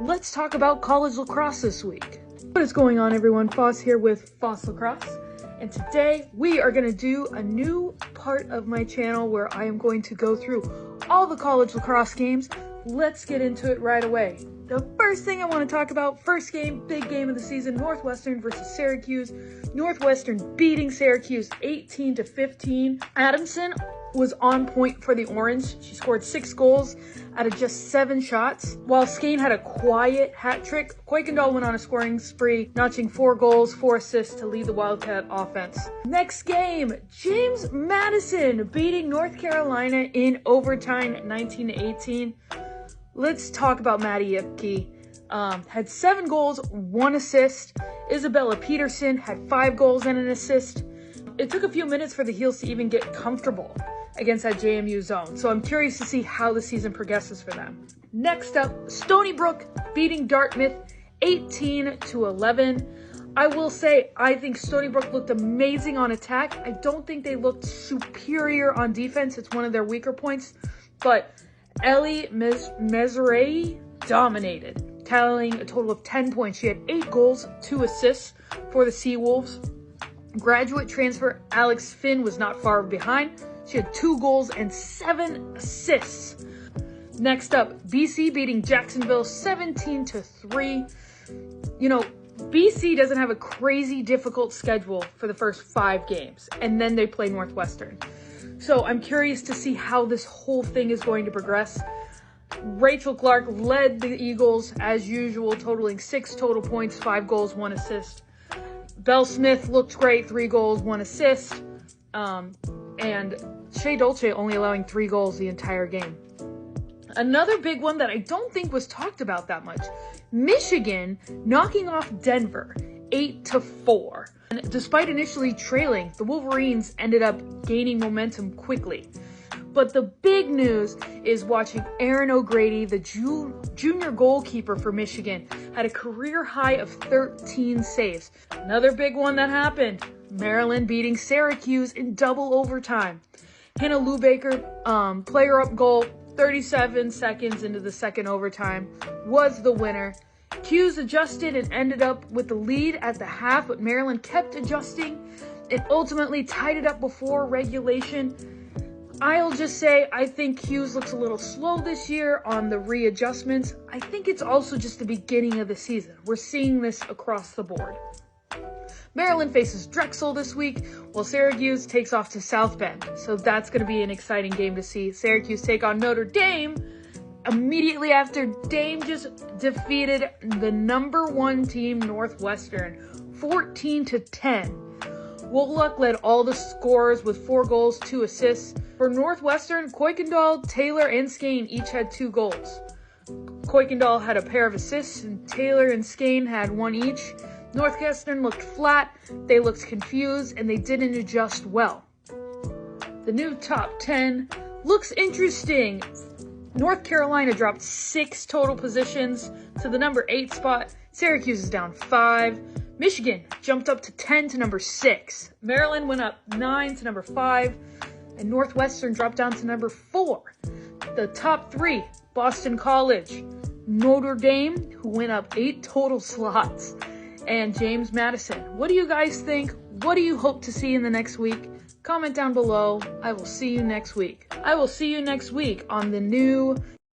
let's talk about college lacrosse this week. What is going on, everyone? Foss here with Foss Lacrosse, and today we are going to do a new part of my channel where I am going to go through all the college lacrosse games. Let's get into it right away. The first thing I want to talk about, first game, big game of the season, Northwestern versus Syracuse. Northwestern beating Syracuse 18-15. Adamson was on point for the Orange. She scored 6 goals out of just 7 shots, while Skane had a quiet hat trick. Kuykendall went on a scoring spree, notching 4 goals, 4 assists to lead the Wildcat offense. Next game, James Madison beating North Carolina in overtime 19-18. Let's talk about Maddie Ipke. Had 7 goals, 1 assist. Isabella Peterson had 5 goals and an assist. It took a few minutes for the Heels to even get comfortable against that JMU zone, so I'm curious to see how the season progresses for them. Next up, Stony Brook beating Dartmouth 18-11. I will say, I think Stony Brook looked amazing on attack. I don't think they looked superior on defense. It's one of their weaker points, but Ellie Mesre dominated, tallying a total of 10 points. She had 8 goals, 2 assists for the Seawolves. Graduate transfer Alex Finn was not far behind. She had 2 goals and 7 assists. Next up, BC beating Jacksonville 17-3. You know, BC doesn't have a crazy difficult schedule for the first 5 games, and then they play Northwestern. So I'm curious to see how this whole thing is going to progress. Rachel Clark led the Eagles as usual, totaling 6 total points, 5 goals, 1 assist. Belle Smith looked great, 3 goals, 1 assist. And Shea Dolce only allowing 3 goals the entire game. Another big one that I don't think was talked about that much, Michigan knocking off Denver 8-4. And despite initially trailing, the Wolverines ended up gaining momentum quickly. But the big news is watching Aaron O'Grady, the junior goalkeeper for Michigan, had a career high of 13 saves. Another big one that happened, Maryland beating Syracuse in double overtime. Hannah Lubaker, player up goal, 37 seconds into the second overtime, was the winner. Hughes adjusted and ended up with the lead at the half, but Maryland kept adjusting and ultimately tied it up before regulation. I'll just say I think Hughes looks a little slow this year on the readjustments. I think it's also just the beginning of the season. We're seeing this across the board. Maryland faces Drexel this week, while Syracuse takes off to South Bend. So that's going to be an exciting game to see. Syracuse take on Notre Dame immediately after Dame just defeated the #1 team, Northwestern, 14-10. Woolluck led all the scorers with 4 goals, 2 assists. For Northwestern, Kuykendall, Taylor, and Skane each had 2 goals. Kuykendall had a pair of assists, and Taylor and Skane had 1 each. Northwestern looked flat, they looked confused, and they didn't adjust well. The new top 10 looks interesting. North Carolina dropped 6 total positions to the #8 spot. Syracuse is down 5. Michigan jumped up to 10 to #6. Maryland went up 9 to #5. And Northwestern dropped down to #4. The top 3, Boston College, Notre Dame, who went up 8 total slots, and James Madison. What do you guys think? What do you hope to see in the next week? Comment down below. I will see you next week. I will see you next week on the new